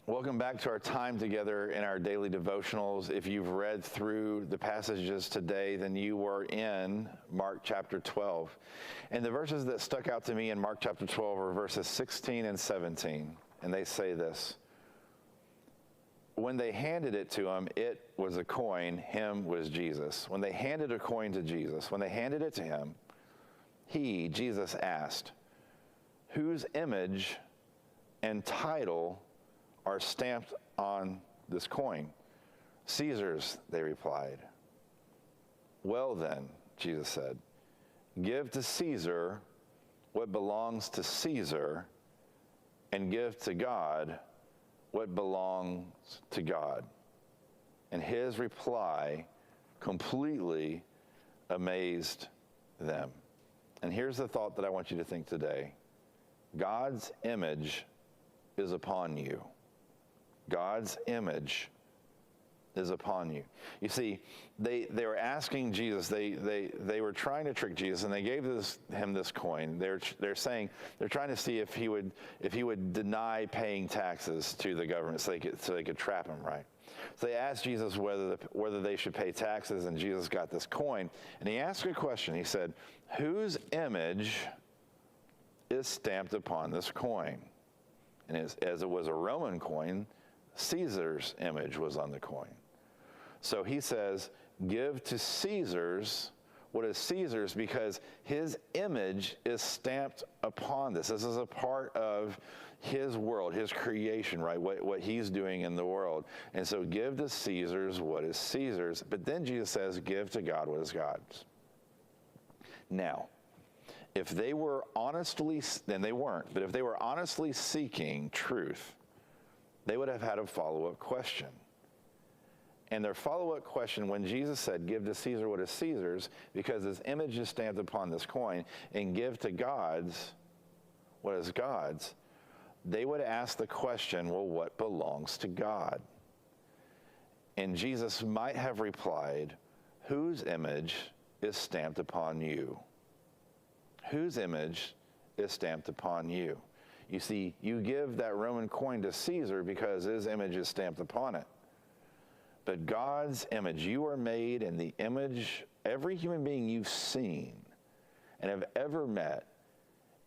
Welcome back to our time together in our daily devotionals. If you've read through the passages today, then you were in Mark chapter 12. And the verses that stuck out to me in Mark chapter 12 are verses 16 and 17. And they say this: when they handed it to him, it was a coin, him was Jesus. When they handed a coin to Jesus, when they handed it to him, Jesus asked, whose image and title are stamped on this coin? Caesar's, they replied. Well then, Jesus said, give to Caesar what belongs to Caesar, and give to God what belongs to God. And his reply completely amazed them. And here's the thought that I want you to think today. God's image is upon you. God's image is upon you. You see, they were asking Jesus, they were trying to trick Jesus, and they gave him this coin. They're saying, they're trying to see if he would deny paying taxes to the government so they could trap him, right? So they asked Jesus whether they should pay taxes, and Jesus got this coin, and he asked a question. He said, whose image is stamped upon this coin? And as it was a Roman coin, Caesar's image was on the coin. So he says, give to Caesar's what is Caesar's, because his image is stamped upon this. This is a part of his world, his creation, right? What he's doing in the world. And so give to Caesar's what is Caesar's. But then Jesus says, give to God what is God's. Now, if they were honestly, and they weren't, but if they were honestly seeking truth, they would have had a follow-up question. And their follow-up question, when Jesus said, give to Caesar what is Caesar's, because his image is stamped upon this coin, and give to God's what is God's, they would ask the question, well, what belongs to God? And Jesus might have replied, whose image is stamped upon you? Whose image is stamped upon you? You see, you give that Roman coin to Caesar because his image is stamped upon it. But God's image, you are made in the image, every human being you've seen and have ever met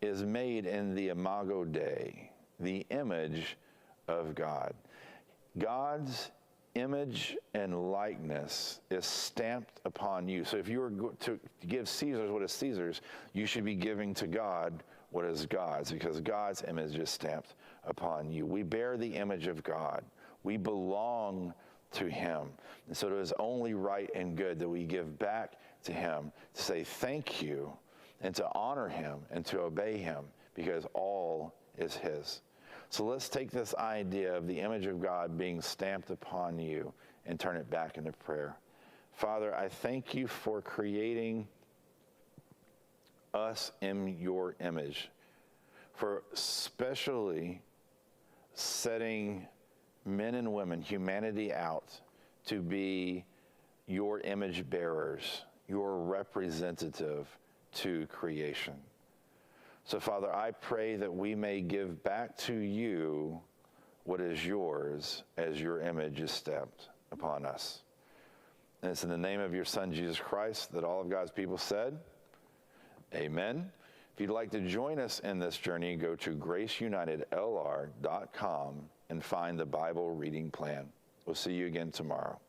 is made in the imago Dei, the image of God. God's image and likeness is stamped upon you. So if you were to give Caesar's what is Caesar's, you should be giving to God what is God's, because God's image is stamped upon you. We bear the image of God. We belong to him. And so it is only right and good that we give back to him, to say thank you and to honor him and to obey him, because all is his. So let's take this idea of the image of God being stamped upon you and turn it back into prayer. Father, I thank you for creating us in your image, for specially setting men and women, humanity out to be your image bearers, your representative to creation. So, Father, I pray that we may give back to you what is yours as your image is stamped upon us. And it's in the name of your Son, Jesus Christ, that all of God's people said, amen. If you'd like to join us in this journey, go to graceunitedlr.com and find the Bible reading plan. We'll see you again tomorrow.